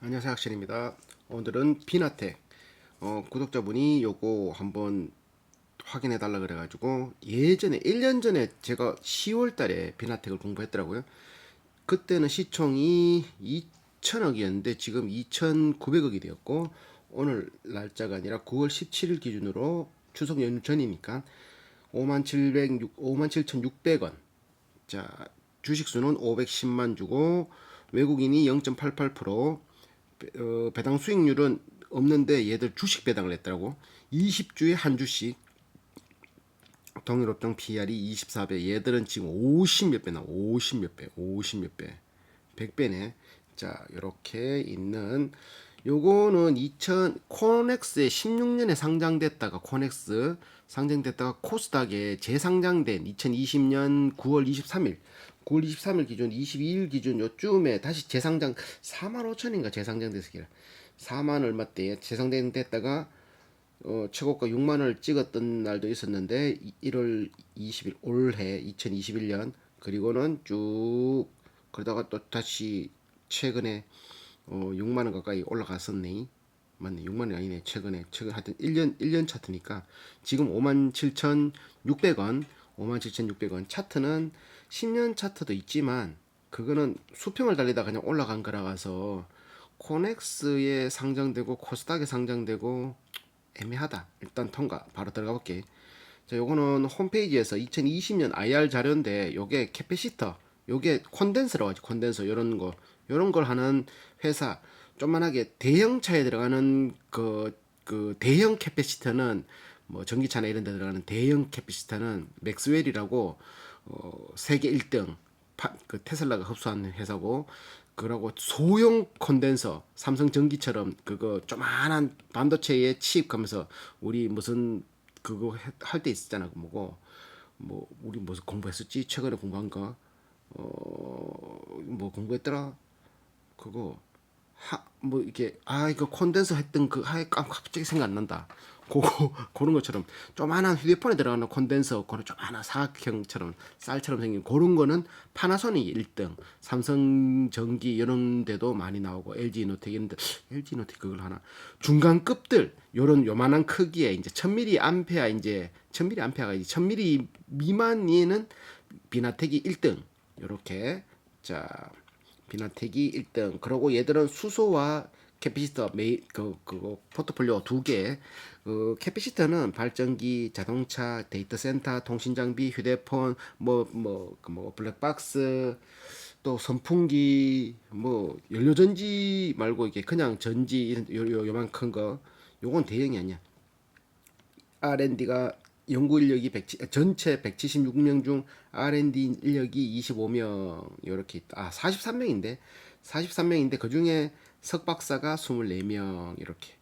안녕하세요, 학신입니다. 오늘은 비나텍 구독자분이 요거 한번 확인해 달라 그래가지고 예전에 1년 전에 제가 10월 달에 비나텍을 공부했더라고요. 그때는 시총이 2천억이었는데 지금 2,900억이 되었고, 오늘 날짜가 아니라 9월 17일 기준으로 추석 연휴 전이니까 57,600원. 자, 주식수는 510만 주고 외국인이 0.88%, 배당 수익률은 없는데 얘들 주식 배당을 했더라고. 20주에 한 주씩. 동일업종 PR이 24배. 얘들은 지금 50 몇 배 나와. 50 몇 배. 50 몇 배. 100배네. 자, 요렇게 있는 요거는 2000 코넥스에 16년에 상장됐다가 코넥스 상장됐다가 코스닥에 재상장된 2020년 9월 23일 9월 23일 기준 22일 기준 요쯤에 다시 재상장 4만 5천인가 재상장돼서 4만 얼마 때 재상장됐다가 최고가 6만 원을 찍었던 날도 있었는데 1월 20일 올해 2021년 그리고는 쭉 그러다가 또 다시 최근에 6만 원 가까이 올라갔었네. 맞네. 6만 원이 아니네. 최근 하여튼 1년 차트니까 지금 57,600원, 57,600원. 차트는 10년 차트도 있지만 그거는 수평을 달리다 그냥 올라간 거라서 코넥스에 상장되고 코스닥에 상장되고 애매하다. 일단 통과. 바로 들어가 볼게. 자, 요거는 홈페이지에서 2020년 IR 자료인데 요게 캐패시터, 요게 콘덴서라고 하지. 콘덴서 요런 걸 하는 회사. 조만하게 대형차에 들어가는 그 대형 캐패시터는 뭐 전기차나 이런 데 들어가는 대형 캐패시터는 맥스웰이라고 세계 1등 그 테슬라가 흡수하는 회사고, 그러고 소형 콘덴서 삼성전기처럼 그거 조만한 반도체에 취입하면서 우리 무슨 그거 할 때 있었잖아. 그 뭐고 뭐 우리 무슨 공부했었지 최근에 공부한 거 뭐 공부했더라 그거 뭐 이게 이거 콘덴서 했던 그 갑자기 생각 안 난다. 그거 그런 것처럼 조만한 휴대폰에 들어가는 콘덴서 그런 조만한 사각형처럼 쌀처럼 생긴 그런 거는 파나소닉 1등, 삼성전기 이런 데도 많이 나오고 LG노텍 이런 데 LG노텍 그걸 하나 중간급들 요런 요만한 크기에 이제 1000mA 암페아 이제 1000mA 암페아가 이제 1000mA 미만에는 비나텍이 1등 요렇게. 자, 비나텍이 1등. 그리고 얘들은 수소와 캐피시터 그거 포트폴리오 두 개. 그 캐피시터는 발전기, 자동차, 데이터 센터, 통신 장비, 휴대폰, 블랙박스, 또 선풍기, 뭐 연료전지 말고 이게 그냥 전지 이런 요만 큰 거. 요건 대형이 아니야. R&D가 연구 인력이 전체 176명 중 R&D 인력이 25명 이렇게 있다. 43명인데 43명인데 그 중에 석박사가 24명 이렇게.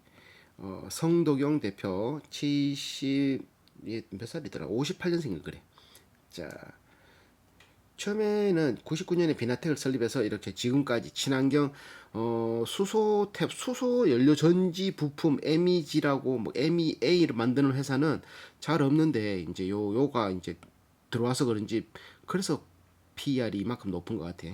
성도경 대표 70 몇 살이더라? 58년생인가 그래. 자, 처음에는 99년에 비나텍을 설립해서 이렇게 지금까지 친환경 수소 연료 전지 부품 MEG라고 뭐 MEA를 만드는 회사는 잘 없는데 이제 요가 이제 들어와서 그런지 그래서 PER이 이만큼 높은 것 같아.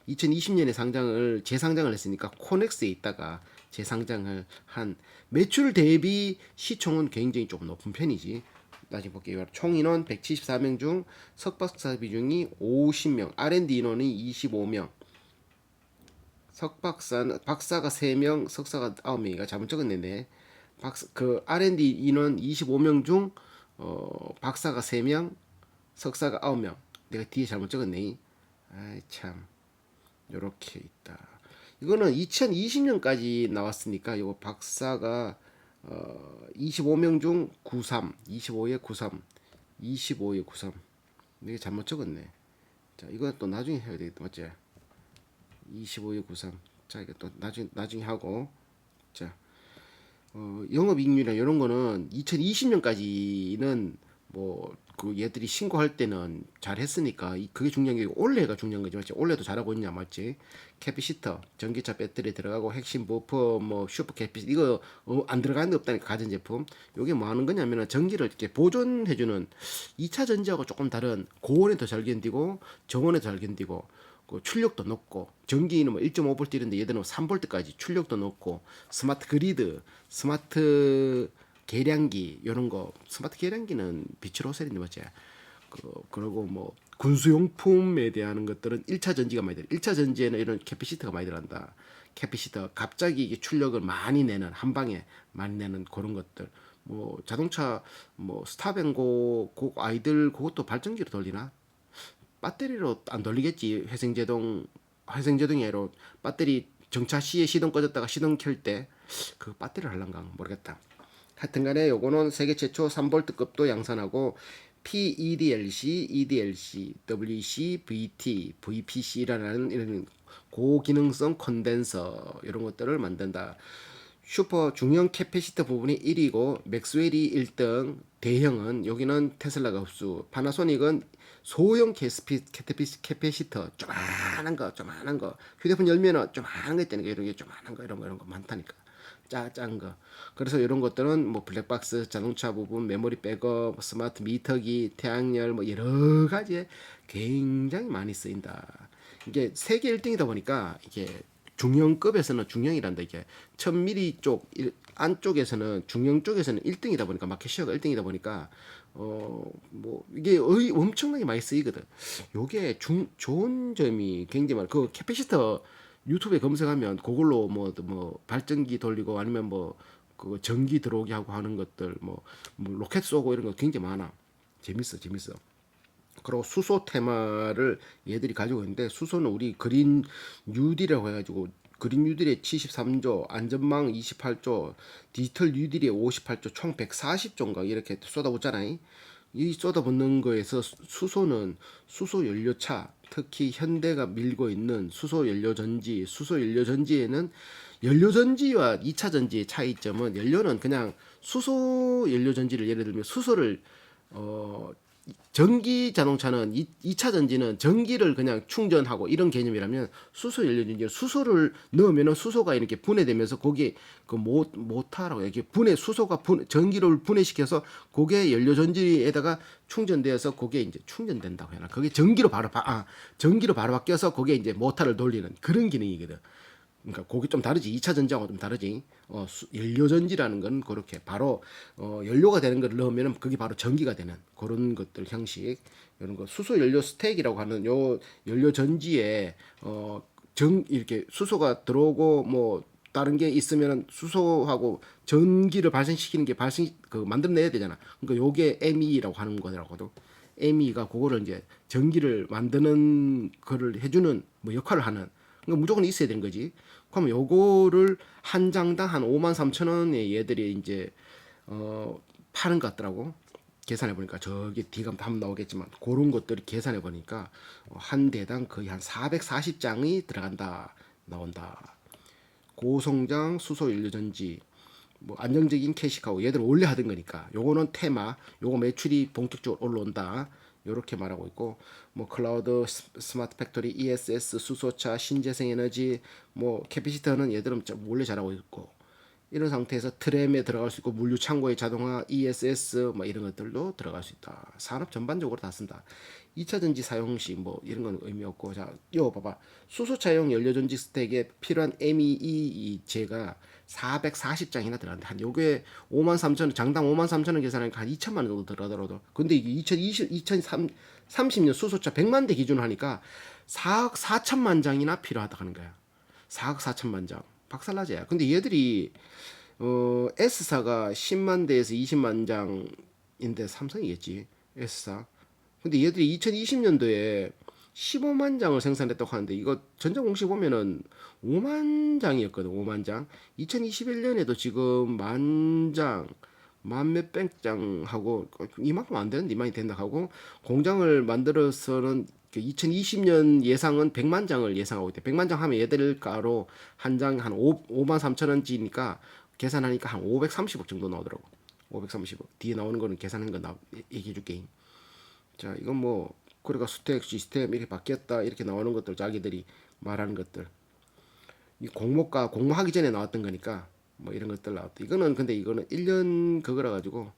2020년에 재상장을 했으니까 코넥스에 있다가 재상장을 한 매출 대비 시총은 굉장히 조금 높은 편이지. 다시 볼게요. 총 인원 174명 중 석박사 비중이 50명, R&D 인원이 25명. 박사가 3명, 석사가 9명이가 잘못 적었네. 그 R&D 인원 25명 중 박사가 3명, 석사가 9명. 내가 뒤에 잘못 적었네. 아이 참. 요렇게 있다. 이거는 2020년까지 나왔으니까 이거 박사가 25명 중 93, 25에 93, 25에 93. 이게 잘못 적었네. 자, 이건 또 나중에 해야 되겠다, 맞지? 25에 93. 자, 이거 또 나중에 하고. 자, 영업이익률이나 이런 거는 2020년까지는 뭐 그 얘들이 신고할 때는 잘했으니까 그게 중요한 게 올해가 중요한 거지, 맞지? 올해도 잘하고 있냐, 맞지? 캐피시터, 전기차 배터리 들어가고 핵심 버퍼, 뭐 슈퍼 캐피시터 이거 안 들어가는 데 없다니까 가전제품. 요게 뭐 하는 거냐면은 전기를 이렇게 보존해주는 2차 전지하고 조금 다른 고온에 더 잘 견디고 저온에 더 잘 견디고 그 출력도 높고 전기는 뭐 1.5V 이런데 얘들은 3V까지 출력도 높고 스마트 그리드, 스마트 계량기 이런 거 스마트 계량기는 비추로셀인데 맞지? 그리고 뭐 군수용품에 대한 것들은 1차 전지가 많이 들어. 1차 전지에는 이런 캐피시터가 많이 들어간다. 캐피시터 갑자기 이게 출력을 많이 내는 한 방에 많이 내는 그런 것들. 뭐 자동차 뭐 스탑앤고 그 아이들 그것도 발전기로 돌리나? 배터리로 안 돌리겠지. 회생제동이 아니라 배터리 정차 시에 시동 꺼졌다가 시동 켤 때 그 배터리를 할란가 모르겠다. 하여튼간에 요거는 세계 최초 3V급도 양산하고 PEDLC, EDLC, WC, VT, VPC라는 이런 고기능성 컨덴서 이런 것들을 만든다. 슈퍼 중형 캐패시터 부분이 1위고 맥스웰이 1등, 대형은 여기는 테슬라가 흡수, 파나소닉은 소형 캐패시터 조만한 거 휴대폰 열면은 조만한 거 있다니까. 이런 게 조만한 거 이런 거 많다니까. 짠 거. 그래서 이런 것들은 뭐 블랙박스, 자동차 부분, 메모리 백업, 스마트 미터기, 태양열 뭐 여러 가지에 굉장히 많이 쓰인다. 이게 세계 1등이다 보니까 이게 중형급에서는 중형이란다. 이게 1000mm 쪽 안쪽에서는 중형 쪽에서는 1등이다 보니까 마켓시어가 1등이다 보니까 뭐 이게 엄청나게 많이 쓰이거든. 요게 좋은 점이 굉장히 많아. 그 캐패시터 유튜브에 검색하면 그걸로 뭐 발전기 돌리고 아니면 뭐 그 전기 들어오게 하고 하는 것들 뭐 로켓 쏘고 이런 거 굉장히 많아. 재밌어. 그리고 수소 테마를 얘들이 가지고 있는데 수소는 우리 그린 뉴딜이라고 해가지고 그린 뉴딜에 73조, 안전망 28조, 디지털 뉴딜에 58조, 총 140조인가 이렇게 쏟아붓잖아. 이 쏟아붓는 거에서 수소는 수소 연료차, 특히 현대가 밀고 있는 수소 연료전지, 수소 연료전지에는 연료전지와 2차 전지의 차이점은 연료는 그냥 수소 연료전지를 예를 들면 수소를 전기 자동차는 2차 전지는 전기를 그냥 충전하고 이런 개념이라면 수소 연료전지는 수소를 넣으면은 수소가 이렇게 분해되면서 거기에 그 모터라고 이렇게 수소가 전기를 분해시켜서 그게 연료전지에다가 충전되어서 그게 이제 충전된다고 해나. 그게 전기로 바로 바뀌어서 그게 이제 모터를 돌리는 그런 기능이거든. 그러니까 그게 좀 다르지. 2차 전지하고 좀 다르지. 연료 전지라는 건 그렇게 바로 연료가 되는 걸 넣으면 그게 바로 전기가 되는 그런 것들 형식. 이런 거 수소 연료 스택이라고 하는 요 연료 전지에 이렇게 수소가 들어오고 뭐 다른 게 있으면 수소하고 전기를 발생시키는 게 만들어내야 되잖아. 그러니까 요게 ME라고 하는 거더라고요. ME가 그거를 이제 전기를 만드는 거를 해주는 뭐 역할을 하는. 그러니까 무조건 있어야 되는 거지. 그러면 요거를 한 장당 한 5만 3천 원에 얘들이 이제 파는 것 같더라고. 계산해 보니까 저기 뒤가 한번 나오겠지만 그런 것들을 계산해 보니까 한 대당 거의 한 440장이 들어간다 나온다. 고성장 수소 연료전지 뭐 안정적인 캐시카우 얘들 원래 하던 거니까 요거는 테마 요거 매출이 본격적으로 올라온다. 요렇게 말하고 있고 뭐 클라우드 스마트 팩토리 ESS 수소차 신재생 에너지 뭐 캐피시터는 얘들은 원래 잘하고 있고 이런 상태에서 트램에 들어갈 수 있고 물류 창고의 자동화 ESS 뭐 이런 것들도 들어갈 수 있다. 산업 전반적으로 다 쓴다. 2차 전지 사용 시 뭐 이런 건 의미 없고 자, 이거 봐봐. 수소차용 연료 전지 스택에 필요한 MEE 제가 440장이나 들어간다. 한 요게 5만 3천 원, 장당 5만 3천 원 계산하니까 한 2천만 원 정도 들어가더라도. 근데 이게 2030년 수소차 100만 대 기준으로 하니까 4억 4천만 장이나 필요하다 하는 거야. 4억 4천만 장. 박살나자야. 근데 얘들이 S사가 10만 대에서 20만 장인데 삼성이겠지. S사. 근데 얘들이 2020년도에 15만 장을 생산했다고 하는데 이거 전자 공시 보면은 5만 장이었거든. 5만 장. 2021년에도 지금 만 장, 만 몇백 장 하고 이만큼 안 되는데 이만이 된다 하고 공장을 만들어서는 2020년 예상은 100만 장을 예상하고 있대. 100만 장 하면 얘들가로 한 장 한 5만 3천 원지니까 계산하니까 한 530억 정도 나오더라고. 530억. 뒤에 나오는 거는 계산한 거 얘기해 줄게. 자, 이건 뭐 그래가 스택 시스템 이렇게 바뀌었다 이렇게 나오는 것들 자기들이 말하는 것들 이 공모하기 전에 나왔던 거니까 뭐 이런 것들 나왔다. 근데 이거는 1년 그거라 가지고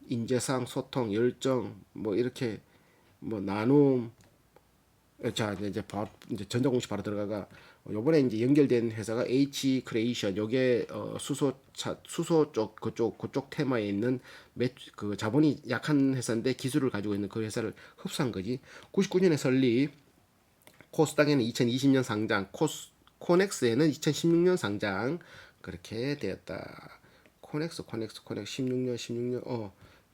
인재상 소통 열정 뭐 이렇게 뭐 나눔 자, 이제 바로 이제 전자공시 바로 들어가가 요번에 이제 연결된 회사가 H 크레이션 요게 수소 쪽 그쪽 테마에 있는 그 자본이 약한 회사인데 기술을 가지고 있는 그 회사를 흡수한 거지. 99년에 설립, 코스닥에는 2020년 상장, 코넥스에는 2016년 상장 그렇게 되었다. 코넥스 16년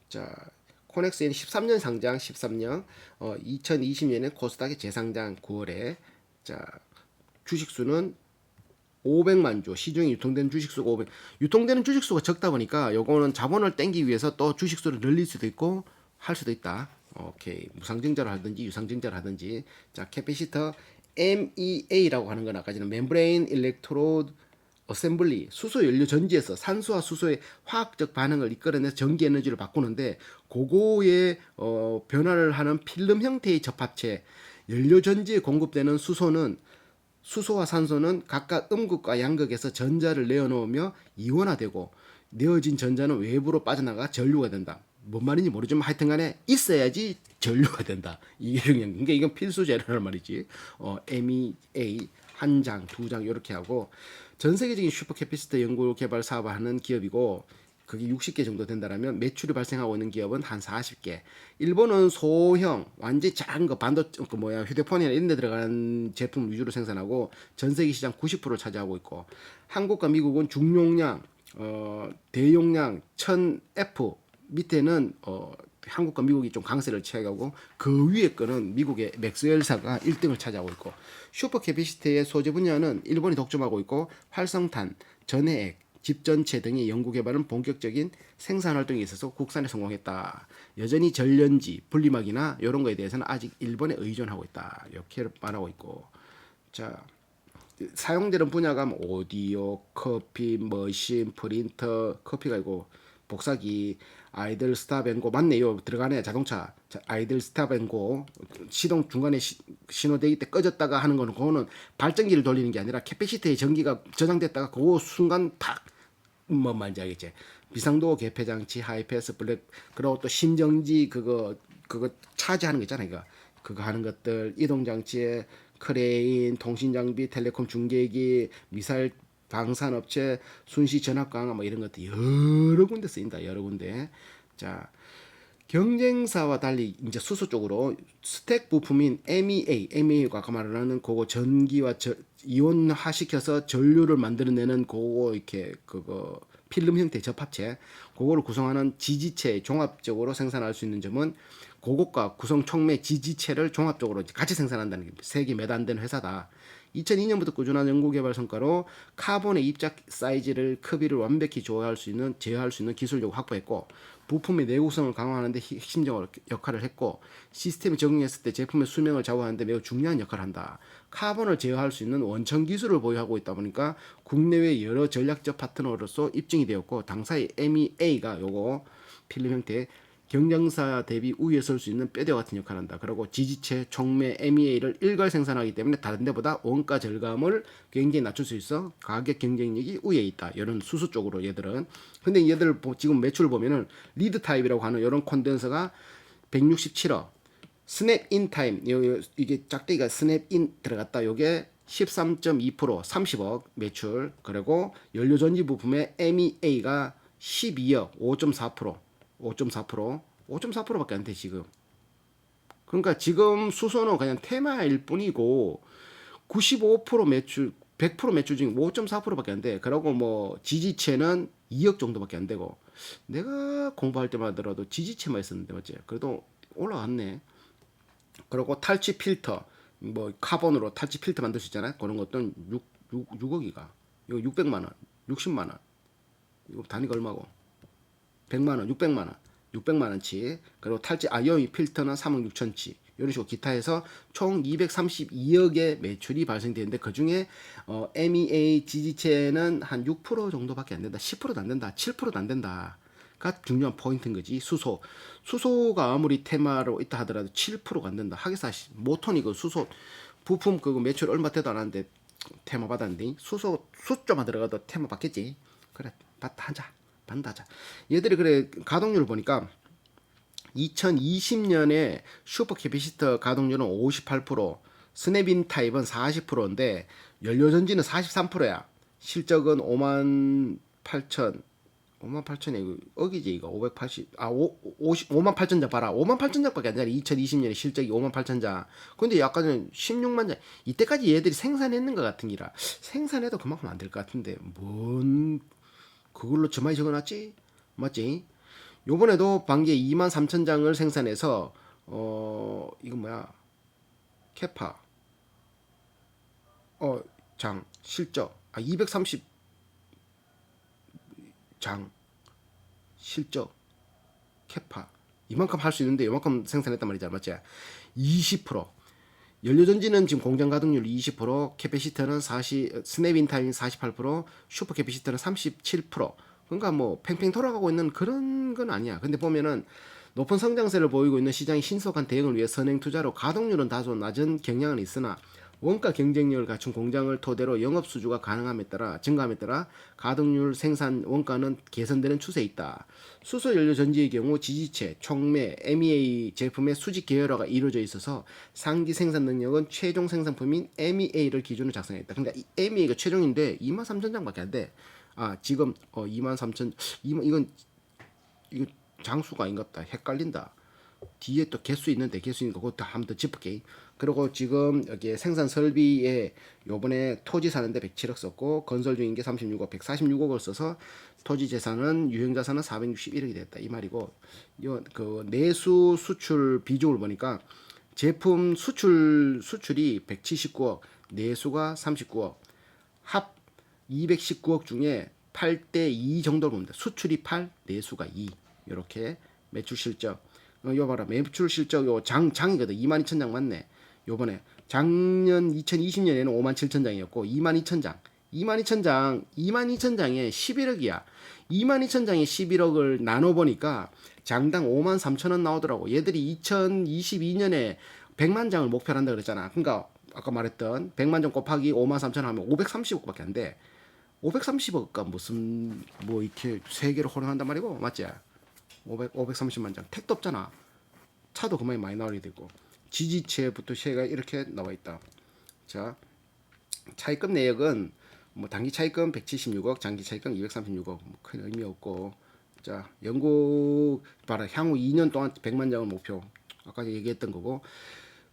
자 코넥스에는 13년 상장 13년 2020년에 코스닥에 재상장 9월에 자 주식수는 500만 주 시중에 유통되는 주식수가 500 유통되는 주식수가 적다 보니까 요거는 자본을 땡기기 위해서 또 주식수를 늘릴 수도 있고 할 수도 있다. 오케이 무상증자를 하든지 유상증자를 하든지 자 캐피시터 MEA라고 하는 건 아까 전에 멤브레인 일렉트로드 어셈블리 수소 연료 전지에서 산소와 수소의 화학적 반응을 이끌어내서 전기 에너지를 바꾸는데 그거에 변화를 하는 필름 형태의 접합체 연료 전지에 공급되는 수소와 산소는 각각 음극과 양극에서 전자를 내어놓으며 이원화되고 내어진 전자는 외부로 빠져나가 전류가 된다. 뭔 말인지 모르지만 하여튼간에 있어야지 전류가 된다. 이게 중요한 그러니까 이건 필수 재료란 말이지. MEA 한 장, 두 장 이렇게 하고 전 세계적인 슈퍼캐피시터 연구 개발 사업을 하는 기업이고 그게 60개 정도 된다라면 매출이 발생하고 있는 기업은 한 40개. 일본은 소형 완전히 작은 거 휴대폰이나 이런 데 들어가는 제품 위주로 생산하고 전 세계 시장 90%를 차지하고 있고 한국과 미국은 중용량 대용량 1000F 밑에는 한국과 미국이 좀 강세를 취하고 그 위에 거는 미국의 맥스웰사가 1등을 차지하고 있고 슈퍼캐피시티의 소재 분야는 일본이 독점하고 있고 활성탄, 전해액, 집전체 등의 연구 개발은 본격적인 생산 활동에 있어서 국산에 성공했다. 여전히 전련지, 분리막이나 이런 거에 대해서는 아직 일본에 의존하고 있다. 이렇게 말하고 있고 자 사용되는 분야가 뭐 오디오, 커피, 머신, 프린터, 커피가 있고 복사기, 아이들 스탑앤고 맞네요. 들어가네 자동차. 아이들 스탑앤고 시동 중간에 신호대기 때 꺼졌다가 하는 거는 그거는 발전기를 돌리는 게 아니라 캐패시티에 전기가 저장됐다가 그 순간 탁 뭔 말인지 알겠지? 비상도어 개폐 장치, 하이패스, 블랙 그리고 또 심정지 그거 차지하는 거 있잖아요. 그거 하는 것들 이동 장치에 크레인, 통신 장비, 텔레콤 중계기, 미사일 방산업체, 순시 전압 강화 뭐 이런 것들 여러 군데 쓰인다. 여러 군데. 자, 경쟁사와 달리 이제 수소 쪽으로 스택 부품인 MEA가 아까 말하는 그거 전기와 이온화시켜서 전류를 만들어내는 그거 이렇게 그거 필름 형태 접합체 그거를 구성하는 지지체 종합적으로 생산할 수 있는 점은 그것과 구성 촉매 지지체를 종합적으로 같이 생산한다는 게 세계 몇 안 되는 회사다. 2002년부터 꾸준한 연구개발 성과로 카본의 입자 사이즈를 크기를 완벽히 제어할 수 있는 기술력을 확보했고 부품의 내구성을 강화하는 데 핵심적으로 역할을 했고 시스템에 적용했을 때 제품의 수명을 좌우하는 데 매우 중요한 역할을 한다. 카본을 제어할 수 있는 원천 기술을 보유하고 있다 보니까 국내외 여러 전략적 파트너로서 입증이 되었고 당사의 MEA가 요거 필름 형태 경쟁사 대비 우위에 설 수 있는 뼈대 같은 역할을 한다. 그리고 지지체, 촉매, MEA를 일괄 생산하기 때문에 다른 데보다 원가 절감을 굉장히 낮출 수 있어 가격 경쟁력이 우위에 있다. 이런 수수 쪽으로 얘들은. 근데 얘들 지금 매출을 보면은 리드 타입이라고 하는 이런 콘덴서가 167억, 스냅인 타임 이게 짝대기가 스냅인 들어갔다. 요게 13.2% 30억 매출. 그리고 연료전지 부품의 MEA가 12억 5.4%밖에 안 돼 지금. 그러니까 지금 수소는 그냥 테마일 뿐이고 95% 매출 100% 매출 중에 5.4%밖에 안 돼. 그러고 뭐 지지체는 2억 정도밖에 안 되고 내가 공부할 때마다 들어도 지지체만 있었는데 맞지? 그래도 올라갔네. 그리고 탈취 필터 뭐 카본으로 탈취 필터 만들 수 있잖아요. 그런 것도 6억이가 이거 600만 원, 60만 원. 이거 단위가 얼마고? 100만 원, 600만 원, 600만 원치. 그리고 탈취 아이오닉 필터는 3억 6천치. 이런 식으로 기타 해서 총 232억의 매출이 발생되는데 그 중에 MEA 지지체는 한 6% 정도밖에 안 된다. 10%도 안 된다. 7%도 안 된다. 가 중요한 포인트인 거지. 수소가 아무리 테마로 있다 하더라도 7%가 안 된다. 하기사 모톤이 그 수소 부품 그 매출 얼마 되도 안 하는데 테마 받았는데 수소 수조만 들어가도 테마 받겠지. 그래 반다자. 얘들이 그래 가동률을 보니까 2020년에 슈퍼캐피시터 가동률은 58%, 스냅인 타입은 40%인데 연료전지는 43%야. 실적은 5만 8천 5만 8천에 이거 억이지 이거 580 5만 8천 장 봐라. 5만 8천 장밖에 안 되잖아. 2020년에 실적이 5만 8천 장. 근데 아까 전 16만 장. 이때까지 얘들이 생산했는 것 같은 기라. 생산해도 그만큼 안 될 것 같은데 뭔 그걸로 저만이 적어놨지? 맞지? 요번에도 반기에 2만 3천 장을 생산해서 이거 뭐야? 캐파 장 실적 230장 실적 캐파 이만큼 할 수 있는데 이만큼 생산했단 말이잖아. 맞지? 20% 연료전지는 지금 공장 가동률 20%, 캐패시터는 40, 스냅인타임 48%, 슈퍼 캐패시터는 37%. 그러니까 뭐 팽팽 돌아가고 있는 그런 건 아니야. 근데 보면은 높은 성장세를 보이고 있는 시장의 신속한 대응을 위해 선행 투자로 가동률은 다소 낮은 경향은 있으나 원가 경쟁력을 갖춘 공장을 토대로 영업 수주가 증가함에 따라 가동률 생산 원가는 개선되는 추세에 있다. 수소 연료 전지의 경우 지지체, 촉매, MEA 제품의 수직 계열화가 이루어져 있어서 상기 생산 능력은 최종 생산품인 MEA를 기준으로 작성했다. 그러니까 이 MEA가 최종인데 23,000장밖에 안 돼. 지금 23,000 이건 이거 장수가 아닌갑다. 헷갈린다. 뒤에 또 개수 있는데 개수 있는 거 그것도 한번 더 짚을게. 그리고 지금 여기 생산 설비에 요번에 토지 사는데 107억 썼고 건설 중인 게 36억, 146억을 써서 토지 재산은 유형 자산은 461억이 됐다 이 말이고 그 내수 수출 비중을 보니까 제품 수출이 179억, 내수가 39억, 합 219억 중에 8대 2 정도로 봅니다. 수출이 8, 내수가 2 이렇게 매출 실적. 요 봐라 매출 실적 요 장이거든. 22,000장 맞네. 요번에 작년 2020년에는 57,000장이었고 22,000장 22,000장에 11억이야. 22,000장에 11억을 나눠보니까 장당 53,000원 나오더라고. 얘들이 2022년에 100만 장을 목표로 한다 그랬잖아. 그러니까 아까 말했던 100만 장 곱하기 53,000원 하면 530억밖에 안 돼. 530억가 무슨 뭐 이렇게 세계를 호령한단 말이고 맞지? 530만 장 택도 없잖아. 차도 그만이 많이 나오게 되고 지지체부터 쉐가 이렇게 나와 있다. 자, 차입금 내역은 뭐 단기 차입금 176억, 장기 차입금 236억 뭐 큰 의미 없고. 자, 영국 봐라 향후 2년 동안 100만 장을 목표. 아까 얘기했던 거고.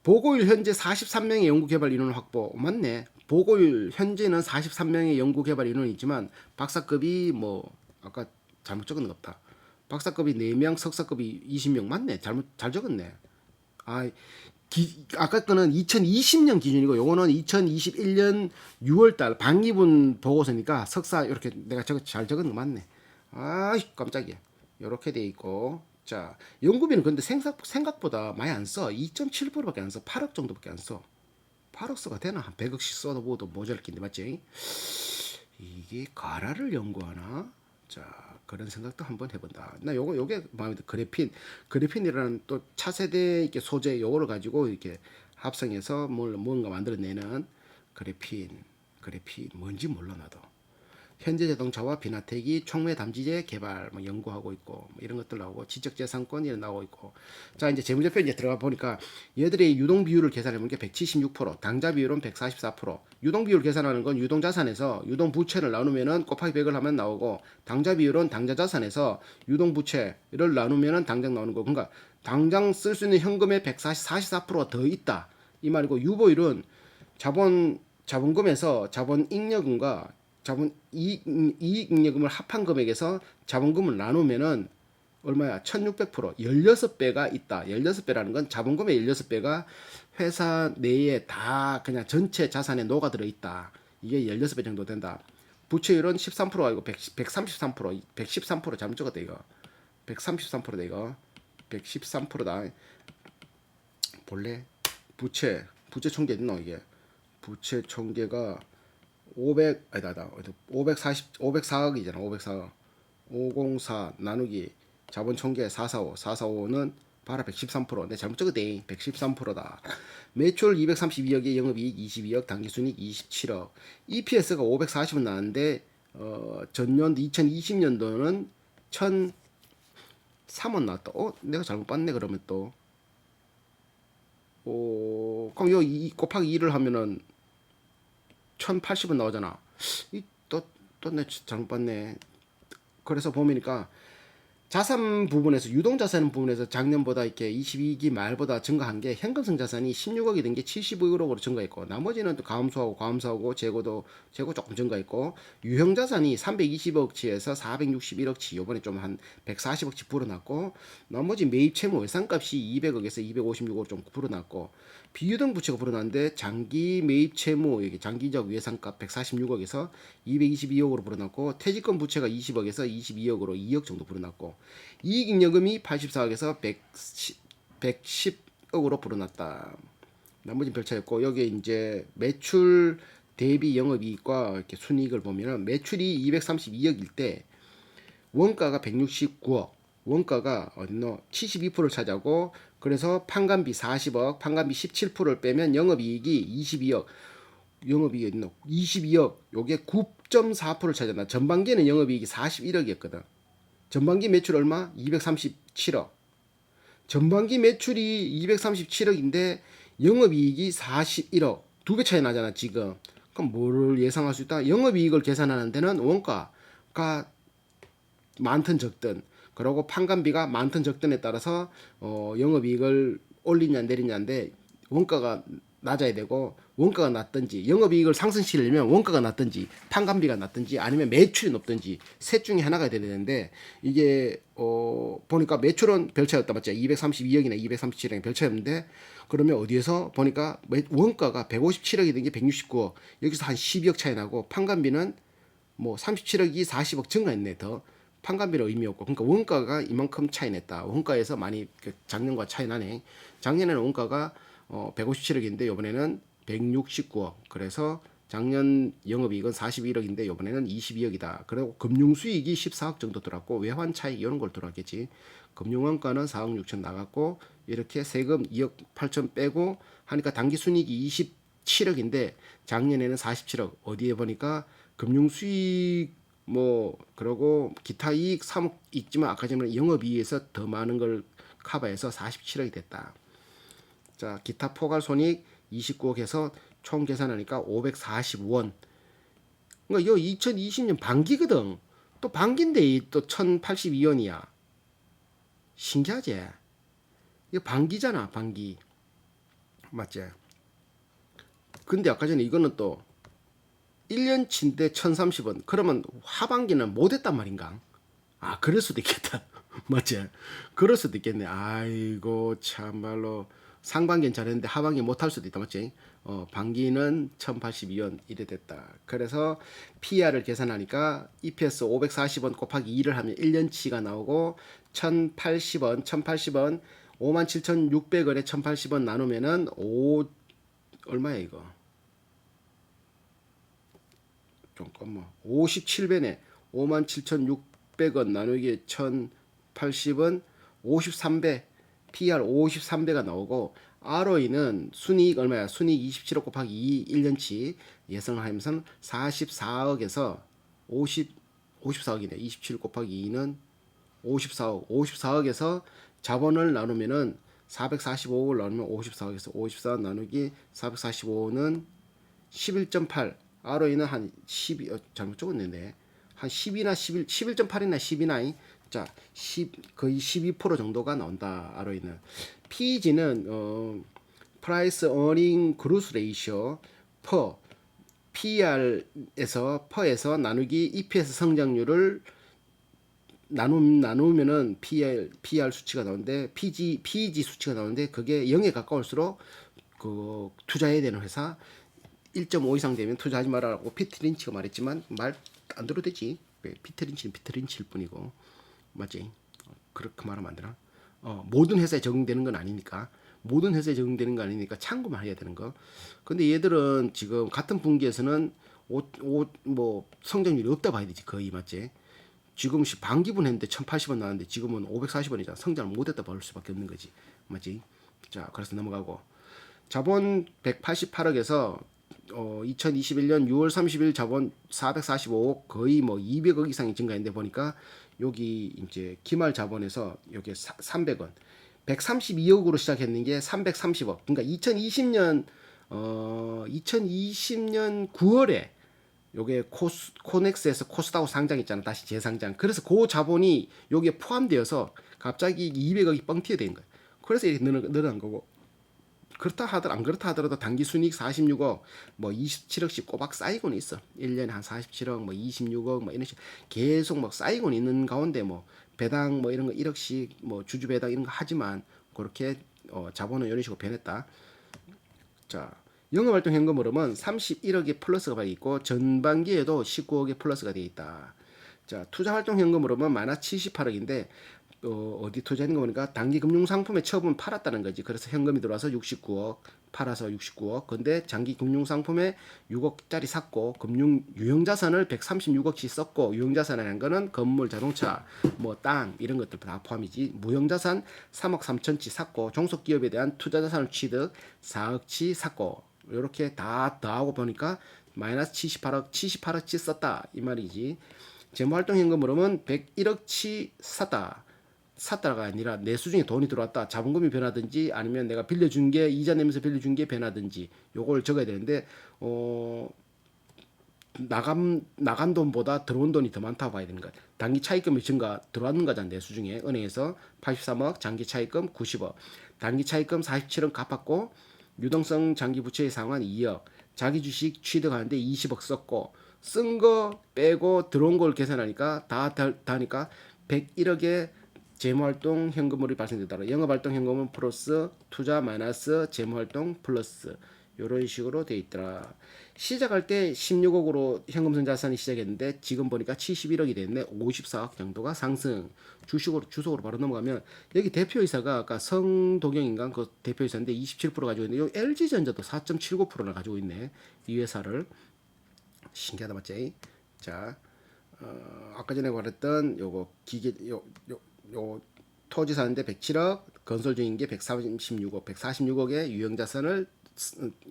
보고일 현재 43명의 연구개발 인원 확보. 맞네. 보고일 현재는 43명의 연구개발 인원이 있지만 박사급이 뭐 아까 잘못 적은 거 없다. 박사급이 4명, 석사급이 20명 맞네. 잘 적었네. 아까 거는 2020년 기준이고 요거는 2021년 6월달 반기분 보고서니까 석사 이렇게 내가 잘 적은 거 맞네. 깜짝이야. 이렇게 돼 있고 자 연구비는 근데 생각보다 많이 안 써. 2.7%밖에 안 써. 8억 정도밖에 안 써. 8억 써가 되나? 한 100억씩 써도 뭐도 모자랄 낀데 맞지? 이게 가라를 연구하나? 자 그런 생각도 한번 해본다. 나 요게 마음에 들어. 그래핀이라는 또 차세대 이렇게 소재 요거를 가지고 이렇게 합성해서 뭔가 만들어내는 그래핀 뭔지 몰라 나도. 현대자동차와 비나텍이 촉매 담지제 개발 뭐 연구하고 있고 뭐 이런 것들 나오고 지적재산권 이런 나오고 있고. 자 이제 재무제표 이제 들어가 보니까 얘들의 유동 비율을 계산해 보니까 176%, 당자 비율은 144%. 유동 비율 계산하는 건 유동 자산에서 유동 부채를 나누면은 곱하기 100을 하면 나오고, 당자 비율은 당자 자산에서 유동 부채를 나누면은 당장 나오는 거. 그러니까 당장 쓸 수 있는 현금의 144%가 더 있다 이 말이고, 유보율은 자본금에서 자본 잉여금과 자본 이익잉여금을 합한 금액에서 자본금을 나누면은 얼마야? 1600%, 16배가 있다. 16배라는 건 자본금의 16배가 회사 내에 다 그냥 전체 자산에 녹아들어 있다. 이게 16배 정도 된다. 부채율은 13%가 아니고 133%, 113% 잘못 적었다 이거. 133%다 이거. 113%다. 본래 부채 총계 있노 이게. 부채 총계가 504억이잖아. 504억. 504 나누기 자본 총계 445는 봐라 113%. 내 잘못 적었대. 113%다. 매출 232억에 영업이익 22억, 당기순이익 27억. EPS가 540원 나왔는데 전년 2020년도는 1,003원 나왔다. 내가 잘못 봤네 그러면 또. 그럼 요 2 곱하기 2를 하면은 1080원 나오잖아. 또 내 잘못 봤네. 그래서 보니까 자산 부분에서 유동 자산 부분에서 작년보다 이렇게 22기 말보다 증가한 게 현금성 자산이 16억이 된 게 75억으로 증가했고, 나머지는 또 감소하고 재고 조금 증가했고, 유형 자산이 320억치에서 461억치 요번에 좀 한 140억치 불어났고, 나머지 매입 채무 외상값이 200억에서 256억 좀 불어났고, 비유동 부채가 불어났는데 장기 매입 채무 여기 장기적 외상값 146억에서 222억으로 불어났고, 퇴직금 부채가 20억에서 22억으로 2억 정도 불어났고, 이익잉여금이 84억에서 110억으로 불어났다. 나머지는 별 차이 없고, 여기 이제 매출 대비 영업이익과 이렇게 순이익을 보면은 매출이 232억일 때 원가가 169억, 원가가 어딨노 72%를 차지하고, 그래서 판관비 40억, 판관비 17%를 빼면 영업이익이 22억, 영업이익이 있노 22억, 요게 9.4%를 차지한다. 전반기에는 영업이익이 41억이었거든. 전반기 매출 얼마? 237억. 전반기 매출이 237억인데 영업이익이 41억. 두 배 차이 나잖아, 지금. 그럼 뭐를 예상할 수 있다? 영업이익을 계산하는 데는 원가가 많든 적든, 그리고 판관비가 많든 적든에 따라서 영업이익을 올리냐 내리냐인데, 원가가 낮아야 되고, 원가가 낮든지 영업이익을 상승시키려면 원가가 낮든지 판관비가 낮든지 아니면 매출이 높든지 셋 중에 하나가 돼야 되는데, 이게 보니까 매출은 별 차이 없다 맞죠? 232억이나 237억이 별 차이 없는데, 그러면 어디에서 보니까 원가가 157억이 된 게 169억, 여기서 한 12억 차이 나고, 판관비는 뭐 37억이 40억 증가했네. 더 판관비는 의미 없고, 그러니까 원가가 이만큼 차이 냈다. 원가에서 많이 작년과 차이 나네. 작년에는 원가가 157억인데 이번에는 169억. 그래서 작년 영업이익은 41억인데 이번에는 22억이다. 그리고 금융수익이 14억 정도 들어갔고, 외환 차익 이런 걸 들어갔겠지. 금융원가는 4억 6천 나갔고, 이렇게 세금 2억 8천 빼고 하니까 당기순이익이 27억인데 작년에는 47억. 어디에 보니까 금융수익 뭐 그러고 기타 이익 3억 있지만, 아까 전에 영업이익에서 더 많은 걸 커버해서 47억이 됐다. 자, 기타 포괄 손익 29억 해서 총 계산하니까 545원. 그러니까 이 2020년 반기거든. 또 반기인데 또 1082원이야. 신기하지? 이거 반기잖아, 반기. 맞지? 근데 아까 전에 이거는 또 1년치인데 1030원. 그러면 하반기는 못했단 말인가? 아, 그럴 수도 있겠다. 맞지? 그럴 수도 있겠네. 아이고, 참말로. 상반기는 잘했는데 하반기 못할 수도 있다. 맞지? 반기는 1082원 이래 됐다. 그래서 PR을 계산하니까 EPS 540원 곱하기 2를 하면 1년치가 나오고, 1080원 57,600원에 1080원 나누면은 얼마야 이거? 잠깐만. 57배네. 57,600원 나누기 1080원 53배. PR 53배가 나오고, ROE는 순이익 얼마야? 순이익 27억 곱하기 2 1년치 예상을 하면서 44억에서 54억이네. 27 곱하기 2는 54억. 54억에서 자본을 나누면은 445억을 나누면 54억에서 54 나누기 445는 11.8. ROE는 한 12, 잘못 적었는데 한 10이나 11.8이나 10이나, 자, 거의 12% 정도가 나온다. ROE는. PEG는 Price Earning Growth Ratio per PER에서 나누기 EPS 성장률을 나누면은 PR 수치가 나오는데, PEG 수치가 나오는데, 그게 0에 가까울수록 그 투자해야 되는 회사, 1.5 이상 되면 투자하지 말라고 피트 린치가 말했지만 말 안 들어도 되지. 피트 린치는 피트 린치일 뿐이고, 맞지? 그렇게 말하면 안 되나? 모든 회사에 적용되는 건 아니니까. 모든 회사에 적용되는 거 아니니까 참고만 해야 되는 거. 근데 얘들은 지금 같은 분기에서는 뭐 성장률이 없다 봐야 되지, 거의. 맞지? 지금 반기분 했는데 1080원 나왔는데 지금은 540원이잖아. 성장을 못했다 볼 수밖에 없는 거지. 맞지? 자, 그래서 넘어가고. 자본 188억에서 2021년 6월 30일 자본 445억, 거의 뭐 200억 이상이 증가했는데, 보니까 여기 이제 기말 자본에서 여기 300원, 132억으로 시작했는 게 330억. 그러니까 2020년 9월에 요게 코넥스에서 코스닥으로 상장했잖아. 다시 재상장. 그래서 그 자본이 여기에 포함되어서 갑자기 200억이 뻥 튀어된 거야. 그래서 이렇게 늘어난 거고. 그렇다 하더라도 안 그렇다 하더라도 당기 순이익 46억, 뭐 27억씩 꼬박 쌓이고는 있어. 1년에 한 47억, 뭐 26억, 뭐 이런 식 계속 막 쌓이고는 있는 가운데 뭐 배당 뭐 이런 거 1억씩 뭐 주주 배당 이런 거 하지만 그렇게 자본은 이런 식으로 변했다. 자, 영업활동 현금 흐름은 31억의 플러스가 봐 있고 전반기에도 19억의 플러스가 되어 있다. 자, 투자활동 현금 흐름은 마이너스 78억인데 어디 투자하는 거 보니까 단기 금융상품의 처분 팔았다는 거지. 그래서 현금이 들어와서 69억, 팔아서 69억. 근데 장기 금융상품에 6억짜리 샀고, 금융 유형자산을 136억씩 썼고, 유형자산이라는 거는 건물, 자동차, 뭐 땅 이런 것들 다 포함이지. 무형자산 3억 3천치 샀고, 종속기업에 대한 투자자산을 취득 4억치 샀고, 이렇게 다 더하고 보니까 마이너스 78억치 썼다 이 말이지. 재무활동 현금 흐름은 101억치 샀다가 아니라 내수 중에 돈이 들어왔다. 자본금이 변하든지 아니면 내가 빌려준 게 이자 내면서 빌려준 게 변하든지 요걸 적어야 되는데 나간 돈보다 들어온 돈이 더 많다고 봐야 되는 거야. 단기 차입금이 증가 들어왔는 거잖아. 내수 중에 은행에서 83억, 장기 차입금 90억, 단기 차입금 47억 갚았고 유동성 장기 부채의 상환 2억, 자기 주식 취득하는데 20억 썼고 쓴 거 빼고 들어온 걸 계산하니까 다니까 101억에 재무활동 현금물이 발생되더라. 영업활동 현금은 플러스, 투자 마이너스, 재무활동 플러스 이런 식으로 돼 있더라. 시작할 때 16억으로 현금성 자산이 시작했는데 지금 보니까 71억이 됐네. 54억 정도가 상승. 주식으로 바로 넘어가면 여기 대표이사가 아까 성도경인가 그 대표이사인데 27% 가지고 있는데 여기 LG전자도 4.79%나 가지고 있네. 이 회사를. 신기하다 맞지? 자, 아까 전에 말했던 요거 기계 요 토지 사는데 107억, 건설 중인 게 146억, 146억의 유형자산을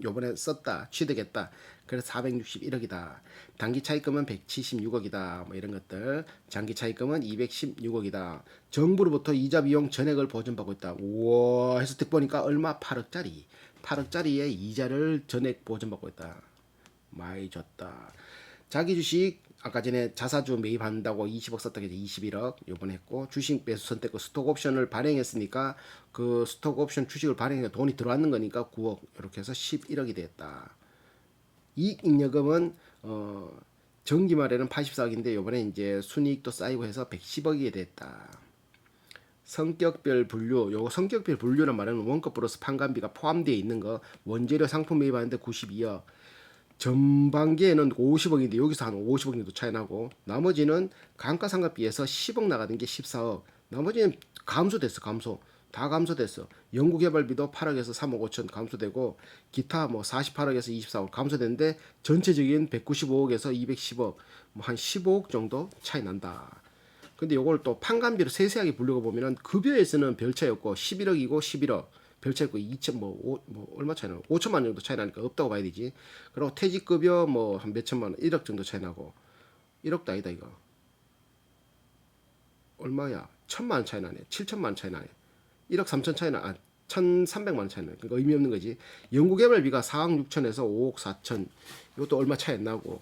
요번에 썼다, 취득했다. 그래서 461억이다. 단기 차입금은 176억이다. 뭐 이런 것들. 장기 차입금은 216억이다. 정부로부터 이자 비용 전액을 보전받고 있다. 우와 해서 듣 보니까 얼마? 8억짜리. 8억짜리의 이자를 전액 보전받고 있다. 많이 줬다. 자기 주식 아까 전에 자사주 매입한다고 20억 썼다고 해서 21억 요번에 했고 주식 매수 선택 스톡 옵션을 발행했으니까 그 스톡 옵션 주식을 발행해 돈이 들어왔는 거니까 9억 이렇게 해서 11억이 됐다. 이익 잉여금은 정기 말에는 84억인데 요번에 이제 순이익도 쌓이고 해서 110억이 됐다. 성격별 분류, 요거 성격별 분류란 말은 원가 플러스 판관비가 포함되어 있는 거 원재료 상품 매입하는데 92억 전반기에는 50억인데 여기서 한 50억 정도 차이 나고 나머지는 감가상각비에서 10억 나가던 게 14억 나머지는 감소됐어 다 감소됐어 연구개발비도 8억에서 3억 5천 감소되고 기타 뭐 48억에서 24억 감소됐는데 전체적인 195억에서 210억 뭐 한 15억 정도 차이 난다. 근데 요걸 또 판관비로 세세하게 분류해 보면은 급여에서는 별 차이 없고 11억이고 11억 별 차이 없고 2천 뭐 얼마 차이 나? 5천만 원 정도 차이 나니까 없다고 봐야 되지. 그리고 퇴직급여 뭐 한 몇천만 원, 1억 정도 차이 나고 1억도 아니다 이거. 얼마야? 1천만 원 차이 나네. 7천만 원 차이 나네. 1억 3천 차이 나. 1,300만 원 차이 나네. 그러니까 의미 없는 거지. 연구개발비가 4억 6천에서 5억 4천. 이것도 얼마 차이 안 나고.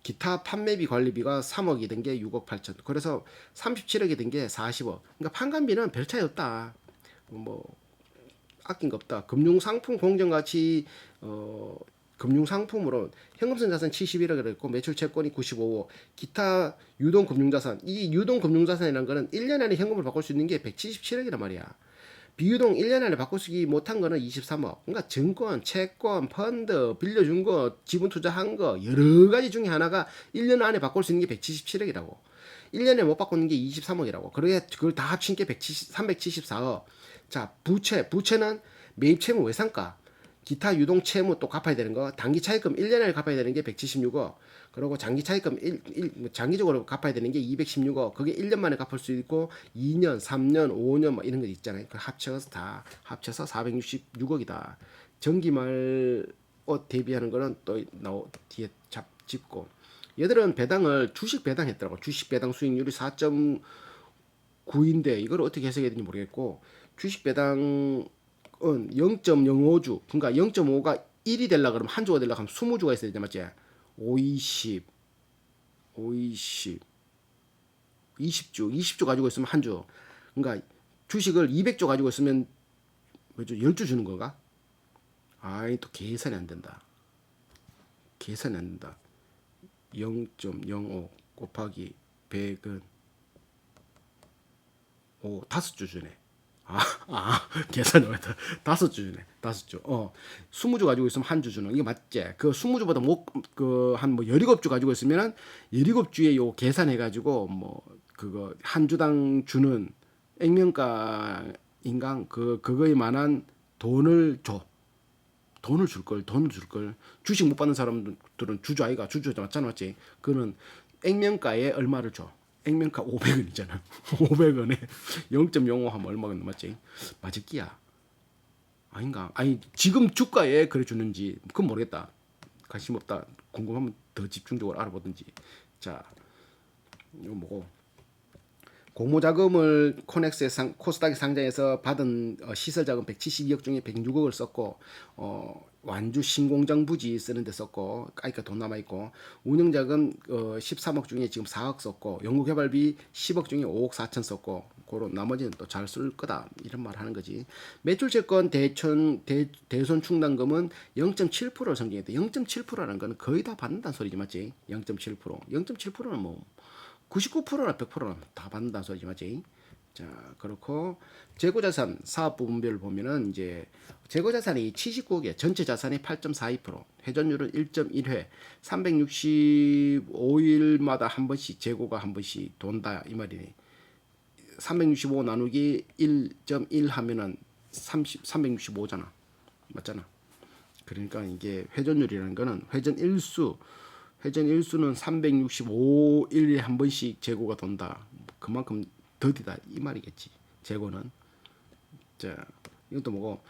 기타 판매비 관리비가 3억이 된 게 6억 8천. 그래서 37억이 된 게 40억. 그러니까 판관비는 별 차이 없다. 뭐 아낀 거 없다. 금융상품 공정가치 금융상품으로 현금성 자산 71억이라고 했고 매출 채권이 95억. 기타 유동금융자산. 이 유동금융자산이라는 거는 1년 안에 현금을 바꿀 수 있는 게 177억이란 말이야. 비유동 1년 안에 바꿀 수 있기 못한 거는 23억. 그러니까 증권, 채권, 펀드, 빌려준 거, 지분 투자한 거 여러 가지 중에 하나가 1년 안에 바꿀 수 있는 게 177억이라고. 1년에 못 바꾸는 게 23억이라고. 그래 그걸 다 합친 게 374억. 자, 부채는 매입 채무 외상가. 기타 유동 채무 또 갚아야 되는 거. 단기 차입금 1년에 갚아야 되는 게 176억. 그리고 장기 차입금 장기적으로 갚아야 되는 게 216억. 그게 1년 만에 갚을 수 있고 2년, 3년, 5년 뭐 이런 거 있잖아요. 그 합쳐서 466억이다. 정기말 대비하는 거는 또 뒤에 짚고 얘들은 배당을 주식 배당했더라고. 주식 배당 수익률이 4.5 9인데 이걸 어떻게 해석해야 되는지 모르겠고 주식 배당은 0.05주 그러니까 0.5가 1이 되려 그러면 한 주가 되려 하면 20주가 있어야 돼 맞지? 5, 20, 5, 20, 20주 가지고 있으면 한 주. 그러니까 주식을 200주 가지고 있으면 뭐죠? 10주 주는 건가? 아이 또 계산이 안 된다. 계산이 안 된다. 0.05 곱하기 100은 5 주 주네. 계산이 어렵다. 5주 주네. 5주. 20주 가지고 있으면 한 주 주는. 이게 맞지? 그 20주보다 한 17주 가지고 있으면은 17주에 요 계산해가지고 그거 한 주당 주는 액면가 인강 그거에 만한 돈을 줘. 돈을 줄 걸. 주식 못 받는 사람들은 주주 아이가 주주 맞잖아, 맞지? 그거는 액면가에 얼마를 줘. 액면가 500원이잖아. 500원에 0.05 하면 얼마가 맞지? 맞을 끼야. 아닌가? 아니 지금 주가에 그래 주는지 그건 모르겠다. 관심 없다. 궁금하면 더 집중적으로 알아보든지. 자, 이거 뭐고? 공모자금을 코스닥에 상장해서 받은 시설자금 172억 중에 106억을 썼고 완주 신공장 부지 쓰는데 썼고 그러니까 돈 남아있고 운영자금 13억 중에 지금 4억 썼고 연구개발비 10억 중에 5억 4천 썼고 그런 나머지는 또 잘 쓸 거다 이런 말 하는 거지. 매출채권 대손 충당금은 0.7%를 선정했대. 0.7%라는 건 거의 다 받는다는 소리지 맞지? 0.7% 0.7%는 뭐 99%나 100%나 다 받는다는 소리지 맞지? 자, 그렇고 재고자산 사업 부분별로 보면은 이제 재고자산이 79억에 전체 자산의 8.42%, 회전율은 1.1회, 365일마다 한 번씩 재고가 한 번씩 돈다 이 말이네. 365 나누기 1.1 하면은 365잖아. 맞잖아. 그러니까 이게 회전율이라는 거는 회전 일수는 365일에 한 번씩 재고가 돈다. 그만큼 더디다 이 말이겠지. 재고는. 자, 이것도 뭐고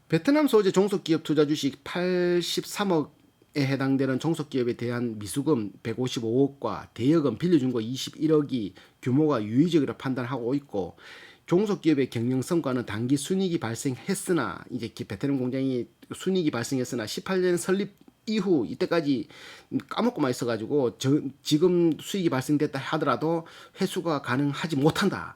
베트남 소재 종속기업 투자 주식 83억에 해당되는 종속기업에 대한 미수금 155억과 대여금 빌려준 거 21억이 규모가 유의적이라 판단하고 있고 종속기업의 경영 성과는 단기 순이익이 발생했으나 이제 베트남 공장이 순이익이 발생했으나 18년 설립 이후 이때까지 까먹고만 있어가지고 지금 수익이 발생됐다 하더라도 회수가 가능하지 못한다.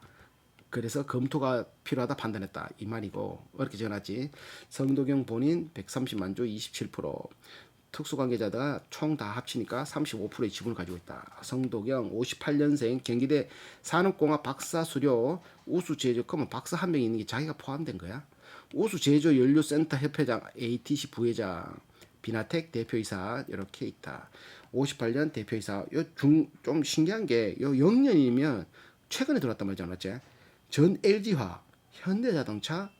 그래서 검토가 필요하다 판단했다 이 말이고 이렇게 적어놨지. 성도경 본인 130만 주 27%, 특수관계자가 총 다 합치니까 35%의 지분을 가지고 있다. 성도경 58년생 경기대 산업공학 박사 수료 우수제조. 그러면 박사 한 명이 있는 게 자기가 포함된 거야. 우수제조 연료센터 협회장 ATC 부회장 비나텍 대표이사 이렇게 있다. 58년 대표이사. 좀 신기한 게요 0년이면 최근에 들어왔단 말이죠, 맞지? 전 LG화, 현대자동차,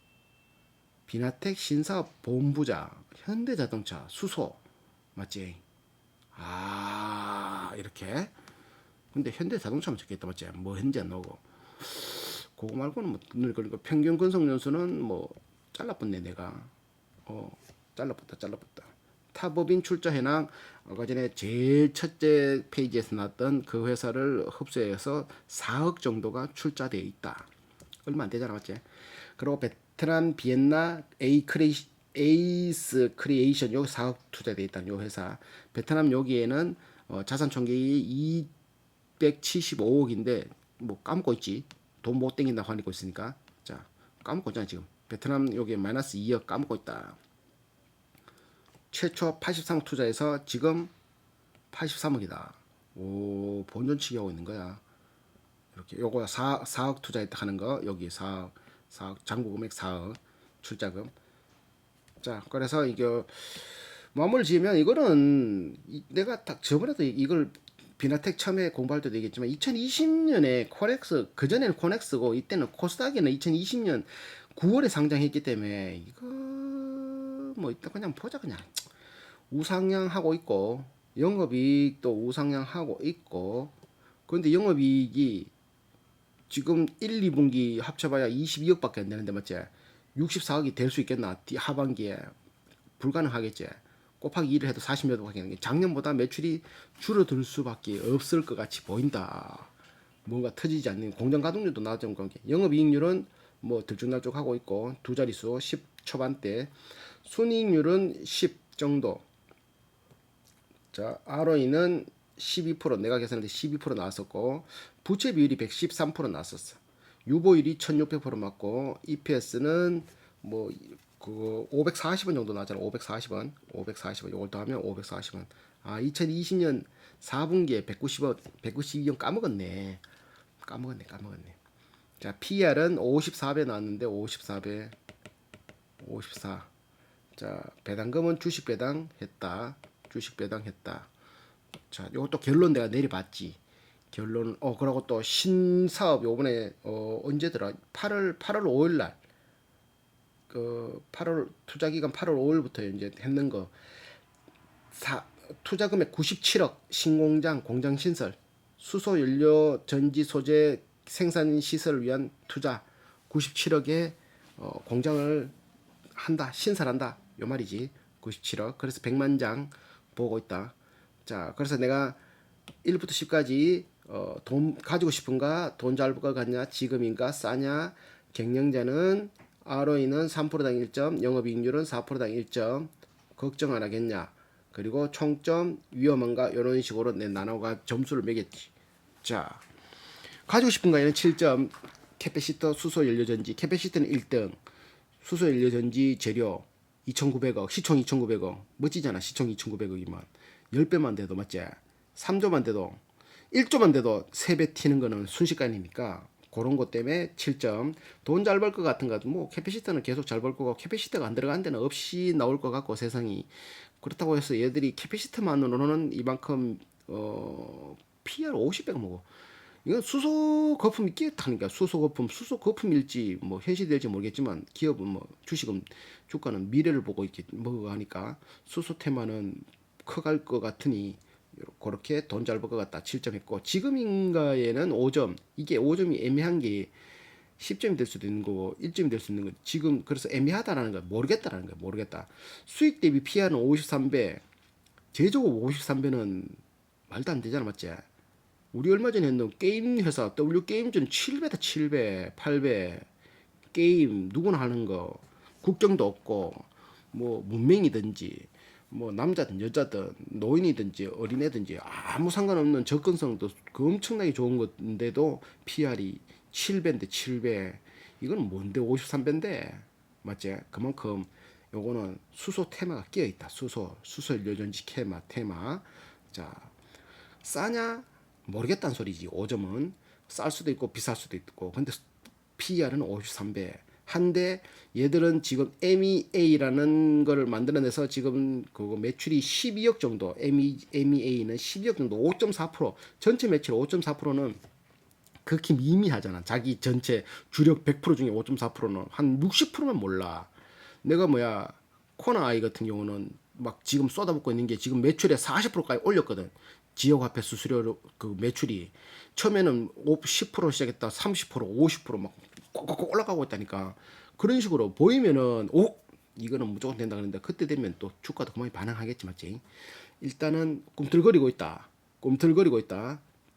비나텍 신사업 본부장, 현대자동차 수소, 맞지? 이렇게. 근데 현대자동차만 적혀있다, 맞지? 뭐 현재 안 나오고. 그거 말고는 뭐 그러니까 평균 근속 연수는 뭐 잘라붙네 내가. 잘라붙다. 타법인 출자 현황 아까 전에 제일 첫째 페이지에서 나왔던 그 회사를 흡수해서 4억 정도가 출자되어 있다. 얼마 안 되잖아, 맞지? 그리고 베트남 비엔나 에이스 크리에이션 여기 4억 투자되어 있다는 요 회사. 베트남 여기에는 자산 총계이 275억인데 뭐 까먹고 있지. 돈 못 땡긴다고 하고 있으니까. 자, 까먹고 있잖아 지금. 베트남 여기에 마이너스 2억 까먹고 있다. 최초 83억 투자해서 지금 83억이다. 오, 본전치기 하고 있는 거야. 이렇게 요거 4억 투자했다 하는 거 여기 4억 잔고 금액 4억 출자금. 자, 그래서 이게 마무리 지으면 이거는 내가 딱 저번에도 이걸 비나텍 처음에 공부할 때도 얘기했지만 2020년에 코넥스 그전에는 코넥스고 이때는 코스닥에는 2020년 9월에 상장했기 때문에 이거 뭐 일단 그냥 보자 그냥. 우상향하고 있고 영업이익도 우상향하고 있고 그런데 영업이익이 지금 1, 2분기 합쳐봐야 22억밖에 안 되는데 맞지? 64억이 될 수 있겠나? 하반기에 불가능하겠지. 곱하기 2를 해도 40몇 억밖에 안 돼. 작년보다 매출이 줄어들 수밖에 없을 것 같이 보인다. 뭔가 터지지 않는 공정 가동률도 낮은 관계. 영업이익률은 뭐 들쭉날쭉 하고 있고 두 자릿수 10 초반대. 순이익률은 10 정도. 자, ROE는 12% 내가 계산할 때 12% 나왔었고 부채 비율이 113% 나왔었어. 유보율이 1600% 맞고 EPS는 뭐 그 540원 정도 나왔잖아. 540원. 540원. 이걸 더하면 540원. 아, 2020년 4분기에 190원, 192원 까먹었네. 까먹었네. 자, PR은 54배 나왔는데 54배. 54. 자, 배당금은 주식 배당 했다. 주식 배당 했다. 자, 요것도 결론 내가 내려봤지. 결론, 그러고 또 신사업 요번에, 언제더라? 8월 5일 날, 8월, 투자기간 8월 5일부터 이제 했는 거, 투자 금액 97억, 신공장, 공장 신설, 수소 연료 전지 소재 생산 시설을 위한 투자 97억에 공장을 한다, 신설한다. 요 말이지. 97억. 그래서 100만 장 보고 있다. 자, 그래서 내가 1부터 10까지 돈 가지고 싶은가? 돈 잘 벌 것 같냐? 지금인가? 싸냐? 경영자는 ROE는 3%당 1점, 영업이익률은 4%당 1점. 걱정 안 하겠냐? 그리고 총점 위험한가? 이런 식으로 내 나눠가 점수를 매겼지. 자, 가지고 싶은가에는 7점. 캐패시터 수소 연료전지. 캐패시터는 1등. 수소 연료전지 재료 2,900억, 시총 2,900억. 멋지잖아. 시총 2,900억이면 10배만 돼도 맞지? 3조만 돼도 1조만 돼도 3배 튀는 거는 순식간이니까 그런 것 때문에 7점. 돈 잘 벌 것 같은 것도 뭐 캐패시터는 계속 잘 벌 거고 캐패시터가 안 들어간 데는 없이 나올 것 같고 세상이. 그렇다고 해서 얘들이 캐패시터만으로는 이만큼 PR 50배가 뭐고 이건 수소 거품이 끼었다니까. 수소 거품, 수소 거품일지 뭐 현실될지 모르겠지만 기업은 뭐 주식은 주가는 미래를 보고 이렇게 먹어 하니까 수소 테마는 커갈 것 같으니 그렇게 돈 잘 벌 것 같다. 7점 했고 지금인가에는 5점. 이게 5점이 애매한 게 10점이 될 수도 있는 거고 1점이 될 수 있는 거. 지금 그래서 애매하다라는 거 모르겠다라는 거야. 모르겠다. 수익 대비 PR은 53배. 제조업 53배는 말도 안 되잖아. 맞지? 우리 얼마 전에 했는 게임 회사 W 게임즈는 7배다. 7배, 8배. 게임 누구나 하는 거. 국경도 없고 뭐 문맹이든지 뭐 남자든 여자든 노인이든지 어린애든지 아무 상관없는 접근성도 그 엄청나게 좋은 건데도 PR이 7배인데 7배. 이건 뭔데 53배인데. 맞지? 그만큼 요거는 수소 테마가 끼어 있다. 수소 연료전지 테마. 자, 싸냐? 모르겠다는 소리지. 5점은 쌀 수도 있고 비쌀 수도 있고. 근데 PER은 53배. 한데 얘들은 지금 MEA라는 거를 만들어내서 지금 그 매출이 12억 정도. MEA는 12억 정도. 5.4%. 전체 매출 5.4%는 극히 미미하잖아. 자기 전체 주력 100% 중에 5.4%는 한 60%만 몰라. 내가 코나 아이 같은 경우는 막 지금 쏟아붓고 있는 게 지금 매출의 40%까지 올렸거든. 지역화폐 수수료 그 매출이 처음에는 10% 시작했다 30% 50%막 꼭꼭 올라가고 있다니까. 그런 식으로 보이면은 이거는 무조건 된다 그러는데 그때 되면 또 주가도 그만이 반응하겠지. 맞지? 일단은 꿈틀거리고 있다.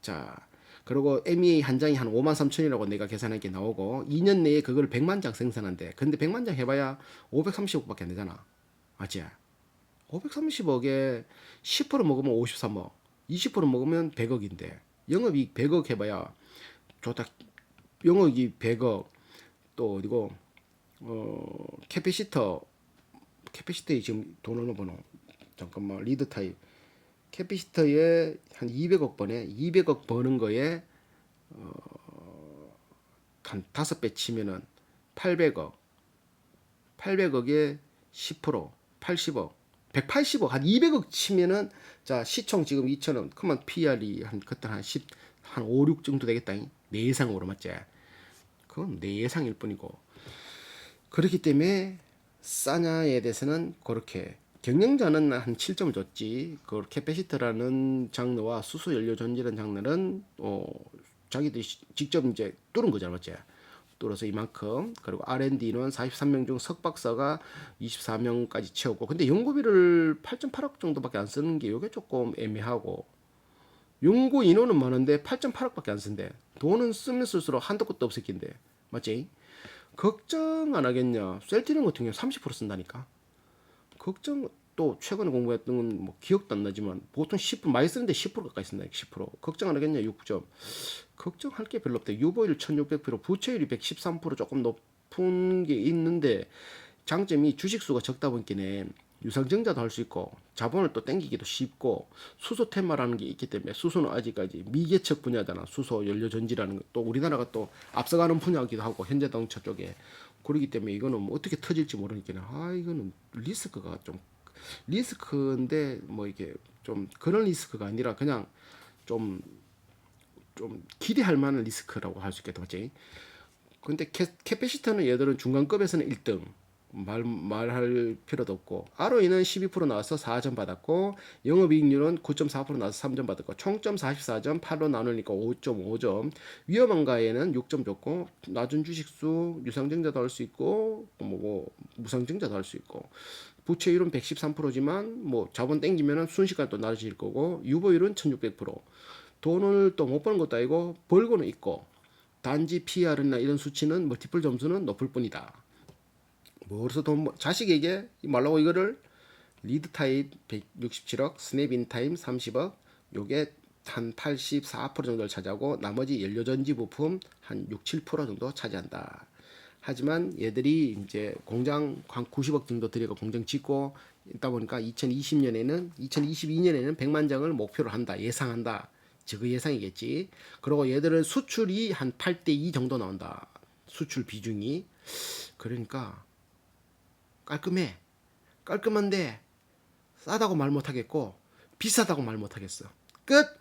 자, 그리고 MEA 한 장이 한 5만 3천이라고 내가 계산한 게 나오고 2년 내에 그걸 100만 장 생산한대. 근데 100만 장 해봐야 530억밖에 안 되잖아. 맞지? 530억에 10% 먹으면 53억, 20% 먹으면 100억인데 영업이익 100억 해봐야 좋다. 영업이익 100억. 또 어디고 캐피시터에 지금 돈 얼마 버노? 잠깐만. 리드 타입 캐피시터에 한 200억 버네. 200억 버는 거에 한 5배 치면은 800억. 800억에 10% 80억. 180억 한 200억 치면은 자, 시총 지금 2천원. 그러면 PR이 한 그때 한 5, 6 정도 되겠다. 내 예상으로. 맞지? 그건 내 예상일 뿐이고. 그렇기 때문에 싸냐에 대해서는 그렇게 경영자는 한 7점을 줬지. 그 캐패시터라는 장르와 수소 연료 전지라는 장르는 자기들이 직접 이제 뚫은 거잖아. 맞지? 뚫어서 이만큼. 그리고 R&D는 43명 중 석박사가 24명까지 채웠고. 근데 연구비를 8.8억 정도밖에 안 쓰는 게 이게 조금 애매하고. 연구 인원은 많은데 8.8억밖에 안 쓴대. 돈은 쓰면 쓸수록 한도 끝도 없을 낀데. 맞지? 걱정 안 하겠냐. 셀트리온 같은 경우 30% 쓴다니까. 걱정 또 최근에 공부했던 건 뭐 기억도 안 나지만 보통 10% 많이 쓰는데 10% 가까이 쓴다. 10% 걱정 안 하겠냐. 6점. 걱정할 게 별로 없대. 유보율 1600%, 부채율이 113% 조금 높은 게 있는데 장점이 주식수가 적다 보니까 유상증자도 할 수 있고 자본을 또 땡기기도 쉽고 수소 테마라는 게 있기 때문에 수소는 아직까지 미개척 분야잖아. 수소 연료 전지라는 거 또 우리나라가 또 앞서가는 분야이기도 하고 현대자동차 쪽에 그러기 때문에 이거는 뭐 어떻게 터질지 모르니까 이거는 리스크가 좀 리스크인데 뭐 이게 좀 그런 리스크가 아니라 그냥 좀 기대할 만한 리스크라고 할 수 있겠다. 맞지? 근데 캐패시터는 얘들은 중간급에서는 1등. 말할 필요도 없고 ROE는 12% 나와서 4점 받았고 영업이익률은 9.4% 나와서 3점 받았고 총점 44점 8로 나누니까 5.5점 위험한가에는 6점 줬고 낮은 주식수 유상증자도 할 수 있고 뭐 무상증자도 할 수 있고 부채율은 113%지만 뭐 자본 땡기면은 순식간에 또 낮아질 거고 유보율은 1600% 돈을 또 못 버는 것도 아니고 벌고는 있고 단지 PR이나 이런 수치는 멀티플 점수는 높을 뿐이다. 뭐 그래서 자식에게 말라고 이거를 리드 타입 167억, 스냅인 타임 30억, 요게 한 84% 정도를 차지하고 나머지 연료전지 부품 한 6, 7% 정도 차지한다. 하지만 얘들이 이제 공장 한 90억 정도 들여가 공장 짓고 있다 보니까 2022년에는 100만 장을 목표로 한다. 예상한다. 그 예상이겠지. 그리고 얘들은 수출이 한 8대 2 정도 나온다. 수출 비중이. 그러니까 깔끔해. 깔끔한데 싸다고 말 못하겠고 비싸다고 말 못하겠어. 끝.